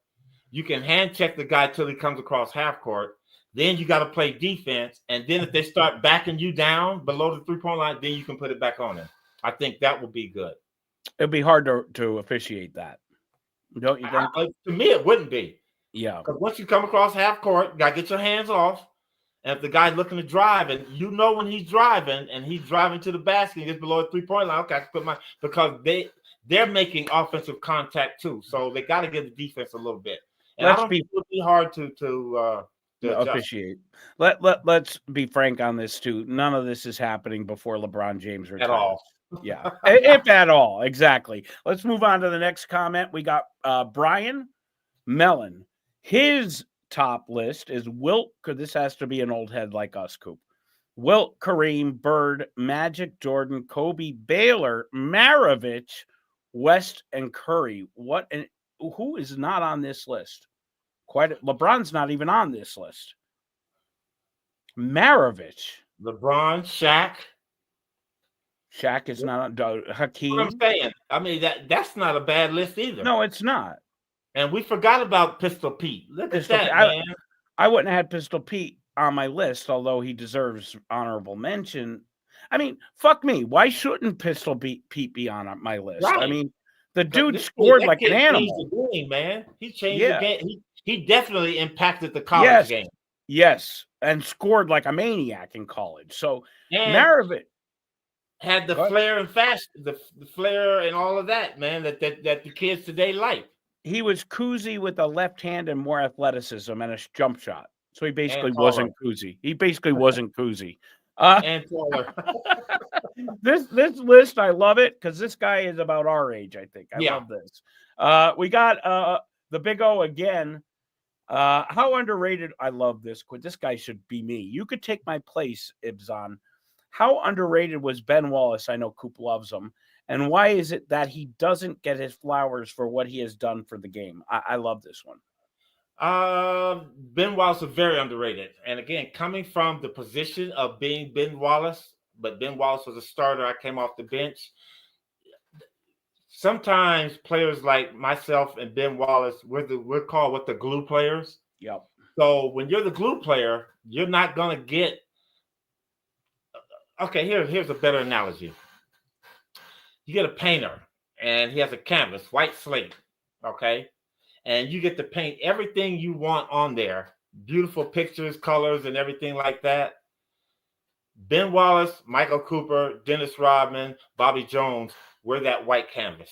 you can hand check the guy till he comes across half court. Then you got to play defense. And then if they start backing you down below the 3-point line, then you can put it back on them. I think that would be good. It'd be hard to officiate that. Don't you think? To me, it wouldn't be. Yeah. Because once you come across half court, you got to get your hands off. And if the guy's looking to drive, and you know when he's driving, and he's driving to the basket and gets below the 3-point line, okay, I can put because they're making offensive contact too. So they got to give the defense a little bit. And I don't think it would be hard to officiate. Let's be frank on this too. None of this is happening before LeBron James retires. At all. Yeah, if at all. Exactly. Let's move on to the next comment. We got Brian Mellon. His top list is Wilt. This has to be an old head like us, Coop. Wilt, Kareem, Bird, Magic, Jordan, Kobe, Baylor, Maravich, West, and Curry. Who is not on this list? LeBron's not even on this list. Maravich. LeBron, Shaq is not on. Hakeem. What I'm saying. I mean, that's not a bad list either. No, it's not. And we forgot about Pistol Pete. Look at that, man. I wouldn't have had Pistol Pete on my list, although he deserves honorable mention. I mean, fuck me. Why shouldn't Pistol Pete be on my list? Right. I mean, the dude scored like an animal. The game, man. He changed the game. He definitely impacted the college game. Yes, and scored like a maniac in college. So Maravich had the flair and the flair and all of that, man, that the kids today like. He was koozie with a left hand and more athleticism and a jump shot. So he basically wasn't koozie. He basically wasn't koozie. And taller. This list, I love it because this guy is about our age, I think. I love this. We got the Big O again. How underrated? I love this. This guy should be me. You could take my place, Ibzan. How underrated was Ben Wallace? I know Coop loves him. And why is it that he doesn't get his flowers for what he has done for the game? I love this one. Ben Wallace is very underrated. And again, coming from the position of being Ben Wallace, but Ben Wallace was a starter. I came off the bench. Sometimes players like myself and Ben Wallace, we're called the glue players. Yep. So when you're the glue player, you're not going to get. Okay, here's a better analogy. You get a painter, and he has a canvas, white slate, okay? And you get to paint everything you want on there, beautiful pictures, colors, and everything like that. Ben Wallace, Michael Cooper, Dennis Rodman, Bobby Jones, we're that white canvas.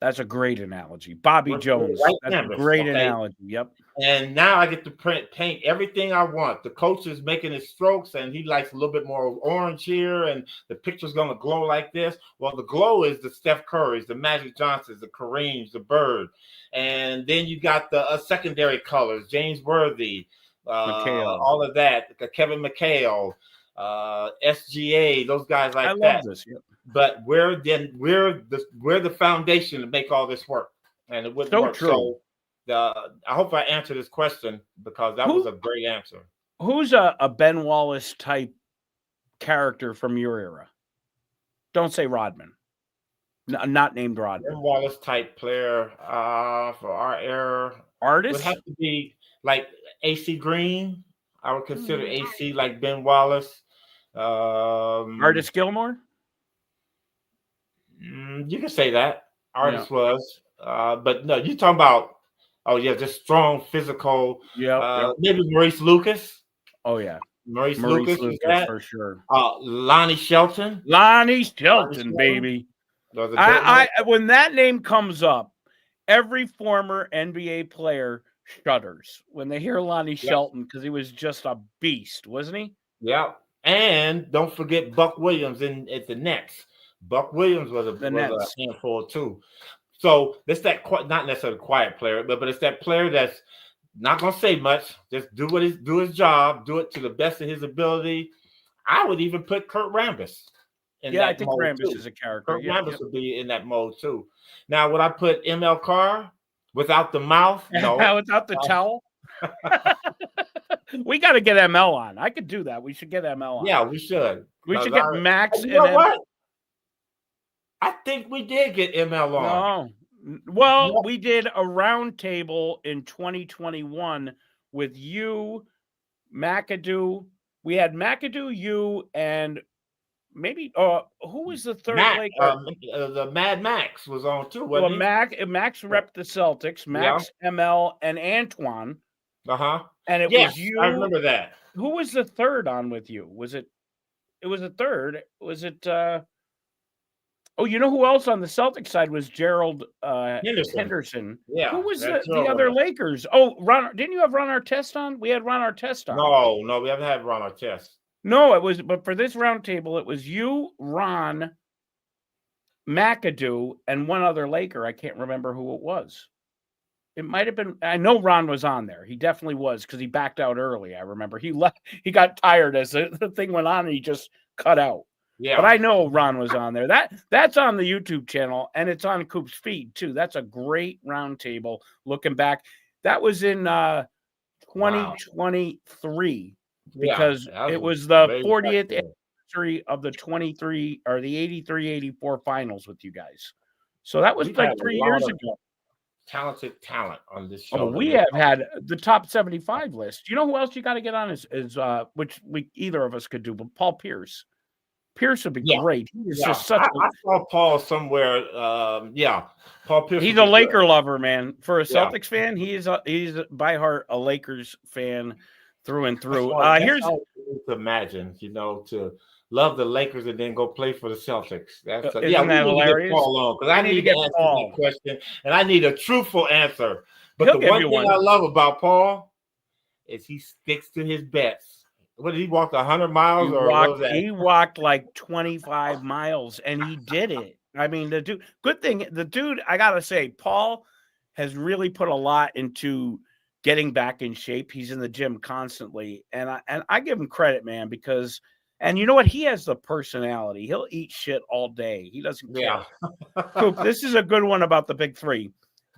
That's a great analogy. Bobby Jones. That's a great analogy. Yep. And now I get to paint everything I want. The coach is making his strokes, and he likes a little bit more orange here, and the picture's going to glow like this. Well, the glow is the Steph Currys, the Magic Johnsons, the Kareems, the Bird. And then you got the secondary colors, James Worthy, all of that, Kevin McHale, SGA, those guys like that. I love this. Yep. But we're the foundation to make all this work, and it wouldn't work. True. So I hope I answered this question because that was a great answer. Who's a Ben Wallace type character from your era? Don't say Rodman. Not named Rodman. Ben Wallace type player for our era. Artist would have to be like AC Green. I would consider AC like Ben Wallace. Artist Gilmore. You can say that. Artist was. But no, you're talking about, just strong, physical. Maybe Maurice Lucas. Oh, yeah. Maurice Lucas for sure. Lonnie Shelton. Lonnie Shelton, baby. When that name comes up, every former NBA player shudders when they hear Lonnie Shelton because he was just a beast, wasn't he? Yeah. And don't forget Buck Williams at the Nets. Buck Williams was a handful too. So it's that not necessarily a quiet player, but it's that player that's not gonna say much. Just do his job, do it to the best of his ability. I would even put Kurt Rambis. I think Rambis is a character. Kurt Rambis would be in that mode too. Now, would I put ML Carr without the mouth? No, without the towel. We got to get ML on. I could do that. We should get ML on. Yeah, we should. We should get Max. You know what? I think we did get ML on. No. Well, we did a round table in 2021 with you, McAdoo. We had McAdoo, you, and maybe who was the third Mac, Laker? the Mad Max was on too, Well, wasn't Max repped the Celtics. Max, ML, and Antoine. he? Uh-huh. And it Yes, was you. I remember that. Who was the third on with you? Was it? It was a third. Was it? Oh, you know who else on the Celtic side was Gerald Henderson? Yeah. Who was that's the other Lakers? Oh, Ron. Didn't you have Ron Artest on? We had Ron Artest on. No, we haven't had Ron Artest. No, it was. But for this round table, it was you, Ron, McAdoo, and one other Laker. I can't remember who it was. It might have been. I know Ron was on there. He definitely was because he backed out early. I remember he left. He got tired as the thing went on, and he just cut out. Yeah, but I know Ron was on there. That's on the YouTube channel, and it's on Coop's feed too. That's a great round table. Looking back, that was in 2023 because it was the 40th anniversary of the 23 or the 83-84 finals with you guys. So that was like 3 years ago. Talented talent on this show. Oh, we have had the top 75 list. You know who else you got to get on is which we either of us could do, but Paul Pierce. Pierce would be great. He is just such. I saw Paul somewhere. Paul Pierce. He's a Laker lover, man. For a Celtics fan, he's by heart a Lakers fan through and through. Here's to imagine, to love the Lakers and then go play for the Celtics. That's isn't that hilarious? Paul on because I need to answer that question and I need a truthful answer. But the one thing I love about Paul is he sticks to his bets. What did he walk 100 miles He walked like 25 miles and he did it. I mean, the dude, I gotta say, Paul has really put a lot into getting back in shape. He's in the gym constantly. And I give him credit, man, because and you know what? He has the personality. He'll eat shit all day. He doesn't care. Coop, this is a good one about the big three.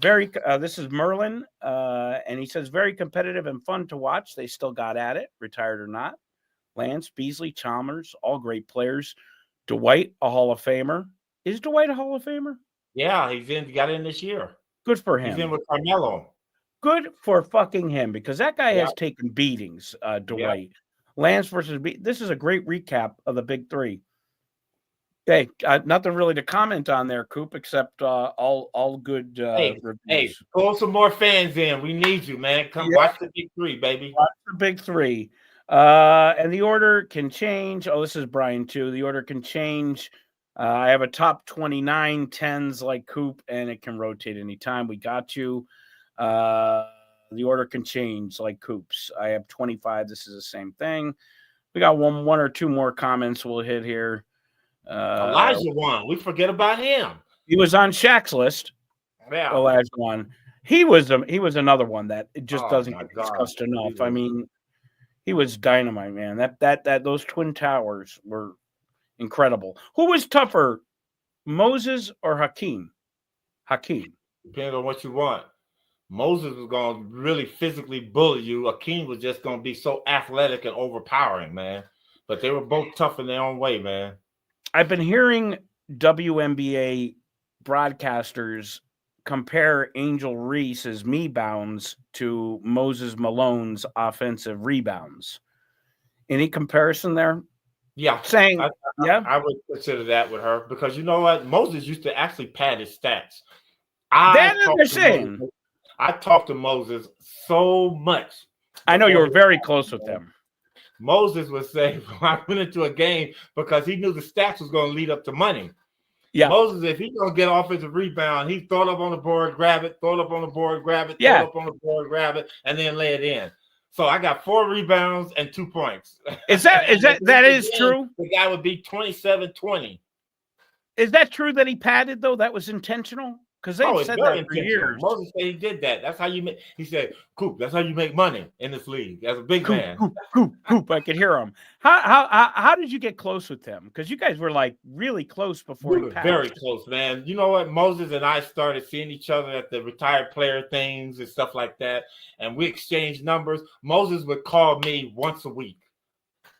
This is Merlin, and he says very competitive and fun to watch. They still got at it, retired or not. Lance, Beasley, Chalmers, all great players. Dwight, a Hall of Famer. Is Dwight a Hall of Famer? Yeah, got in this year. Good for him. He's in with Carmelo. Good for fucking him because that guy has taken beatings. Dwight, Lance versus this is a great recap of the big three. Hey, nothing really to comment on there, Coop, except all good reviews. Hey, pull some more fans in. We need you, man. Come watch the big three, baby. Watch the big three. And the order can change. Oh, this is Brian, too. The order can change. I have a top 29 10s like Coop, and it can rotate anytime. We got you. The order can change like Coop's. I have 25. This is the same thing. We got one or two more comments we'll hit here. Elijah won. We forget about him. He was on Shaq's list. Yeah, Elijah won. He was another one that it just doesn't get discussed enough. I mean, he was dynamite, man. That those Twin Towers were incredible. Who was tougher, Moses or Hakeem? Hakeem. Depends on what you want. Moses was going to really physically bully you. Hakeem was just going to be so athletic and overpowering, man. But they were both tough in their own way, man. I've been hearing WNBA broadcasters compare Angel Reese's bounds to Moses Malone's offensive rebounds. Any comparison there? Yeah. I would consider that with her because you know what? Moses used to actually pad his stats. That's what they're saying. I talked to Moses so much. I know you were very close with them. Moses would say, I went into a game because he knew the stats was going to lead up to money. Yeah. Moses, if he's going to get offensive rebound, he throw it up on the board, grab it, throw it up on the board, grab it, throw it up on the board, grab it, and then lay it in. So I got 4 rebounds and 2 points. Is that true? The guy would be 27-20. Is that true that he padded, though? That was intentional? Because they said that for years. Moses said he did that. That's how you make. He said, "Coop, that's how you make money in this league as a big man." Coop. I could hear him. How did you get close with him? Because you guys were like really close before. We were very close, man. You know what? Moses and I started seeing each other at the retired player things and stuff like that, and we exchanged numbers. Moses would call me once a week.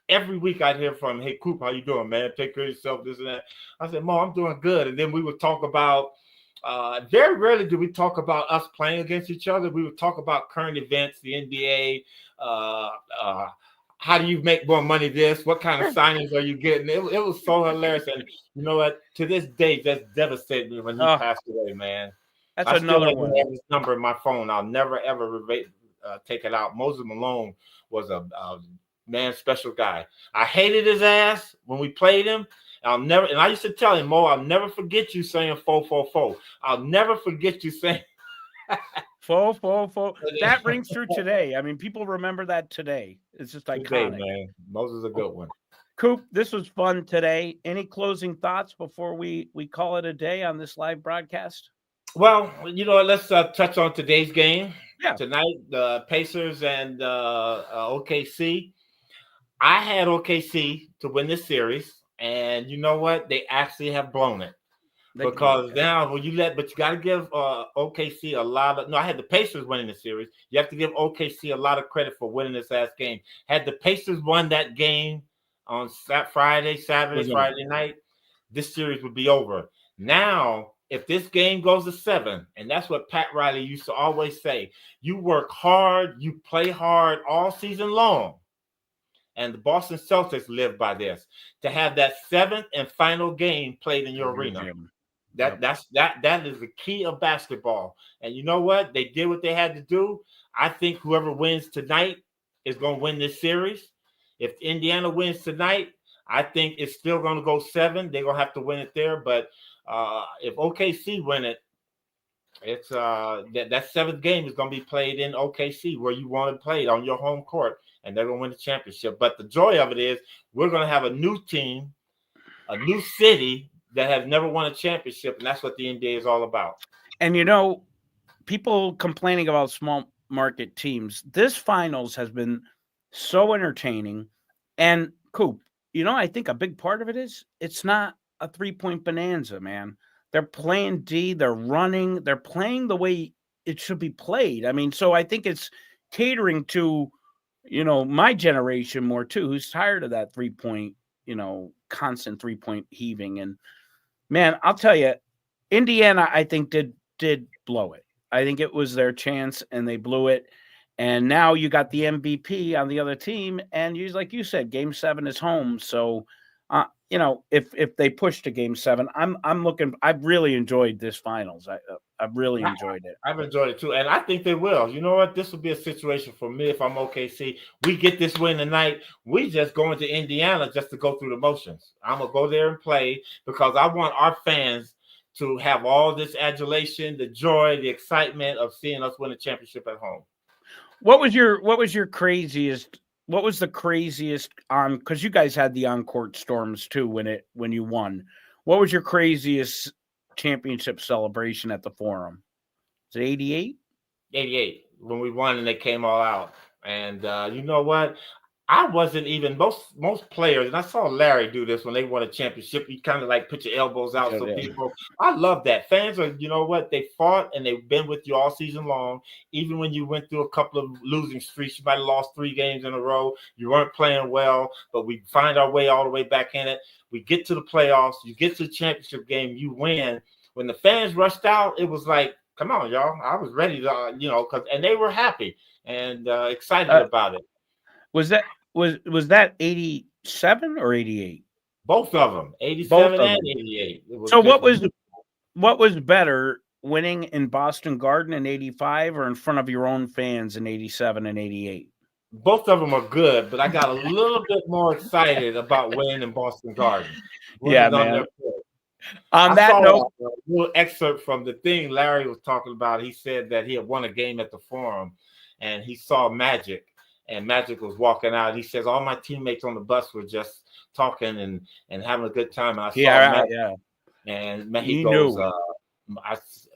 Every week I'd hear from him, "Hey, Coop, how you doing, man? Take care of yourself, this and that." I said, "Mo, I'm doing good." And then we would talk about Very rarely do we talk about us playing against each other. We would talk about current events, the NBA. How do you make more money? What kind of signings are you getting? It was so hilarious, and you know what? To this day, that's devastated me when he passed away, man. That's I still another have one. his number in my phone. I'll never ever take it out. Moses Malone was a man, special guy. I hated his ass when we played him. And I used to tell him, Mo, I'll never forget you saying 4-4-4. I'll never forget you saying 4-4-4. That rings true today. I mean, people remember that today. It's just iconic. Man. Moses is a good one. Coop, this was fun today. Any closing thoughts before we call it a day on this live broadcast? Well, you know, let's touch on today's game. Yeah. Tonight, the Pacers and OKC. I had OKC to win this series. And you know what? They actually have blown it. Because now when you but you got to give OKC a lot of. No, I had the Pacers winning the series. You have to give OKC a lot of credit for winning this last game. Had the Pacers won that game on Friday night, this series would be over. Now, if this game goes to 7, and that's what Pat Riley used to always say, you work hard, you play hard all season long. And the Boston Celtics live by this, to have that 7th and final game played in your arena. That is the key of basketball. And you know what? They did what they had to do. I think whoever wins tonight is going to win this series. If Indiana wins tonight, I think it's still going to go 7. They're going to have to win it there. But if OKC win it, it's that 7th game is going to be played in OKC, where you want to play it, on your home court. And they're going to win the championship. But the joy of it is we're going to have a new team, a new city that has never won a championship, and that's what the NBA is all about. And, you know, people complaining about small market teams, this finals has been so entertaining. And, Coop, you know, I think a big part of it is it's not a 3-point bonanza, man. They're playing D, they're running, they're playing the way it should be played. I mean, so I think it's catering to, you know, my generation more too, who's tired of that 3-point, you know, constant 3-point heaving. And man, I'll tell you, Indiana, I think did blow it. I think it was their chance and they blew it. And now you got the MVP on the other team. And like you said, game 7 is home. So, you know, if they push to game 7, I've really enjoyed this finals. I've really enjoyed it. I've enjoyed it too. And I think they will. You know what? This will be a situation for me if I'm OKC. We get this win tonight. We just going to Indiana just to go through the motions. I'm going to go there and play because I want our fans to have all this adulation, the joy, the excitement of seeing us win a championship at home. What was the craziest because you guys had the on-court storms too when you won. What was your craziest championship celebration at the Forum? Is it 88? 88 when we won and they came all out. And you know what? I wasn't even most players, and I saw Larry do this when they won a championship. You kind of like put your elbows out. People, I love that. Fans are, you know what? They fought and they've been with you all season long. Even when you went through a couple of losing streaks, you might have lost 3 games in a row. You weren't playing well, but we find our way all the way back in it. We get to the playoffs. You get to the championship game. You win. When the fans rushed out, it was like, come on, y'all. I was ready to, you know, and they were happy and excited about it. Was that 87 or 88? Both of them, 87 and 88. So what was better, winning in Boston Garden in 85 or in front of your own fans in 87 and 88? Both of them are good, but I got a little bit more excited about winning in Boston Garden. Yeah, man. On that note, a little excerpt from the thing Larry was talking about. He said that he had won a game at the Forum, and he saw Magic. And Magic was walking out. He says, all my teammates on the bus were just talking and having a good time. And I saw Magic. And man, he goes,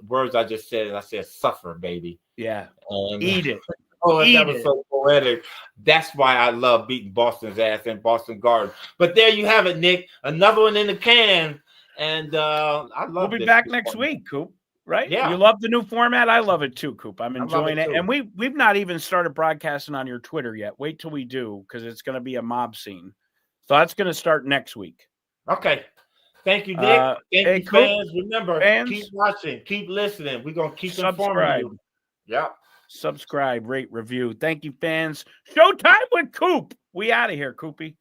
words I just said, I said, suffer, baby. Yeah. And, eat it. That was so poetic. That's why I love beating Boston's ass in Boston Garden. But there you have it, Nick. Another one in the can. And I love We'll be back next week, Coop. Right? Yeah. You love the new format? I love it too, Coop. I'm enjoying it. And we've not even started broadcasting on your Twitter yet. Wait till we do, because it's going to be a mob scene. So that's going to start next week. Okay. Thank you, Dick. Thank hey, you, Coop, fans. Remember, fans, keep watching, keep listening. We're gonna keep informing subscribe. you. Yep. Subscribe, rate, review. Thank you, fans. Showtime with Coop. We out of here, Coopy.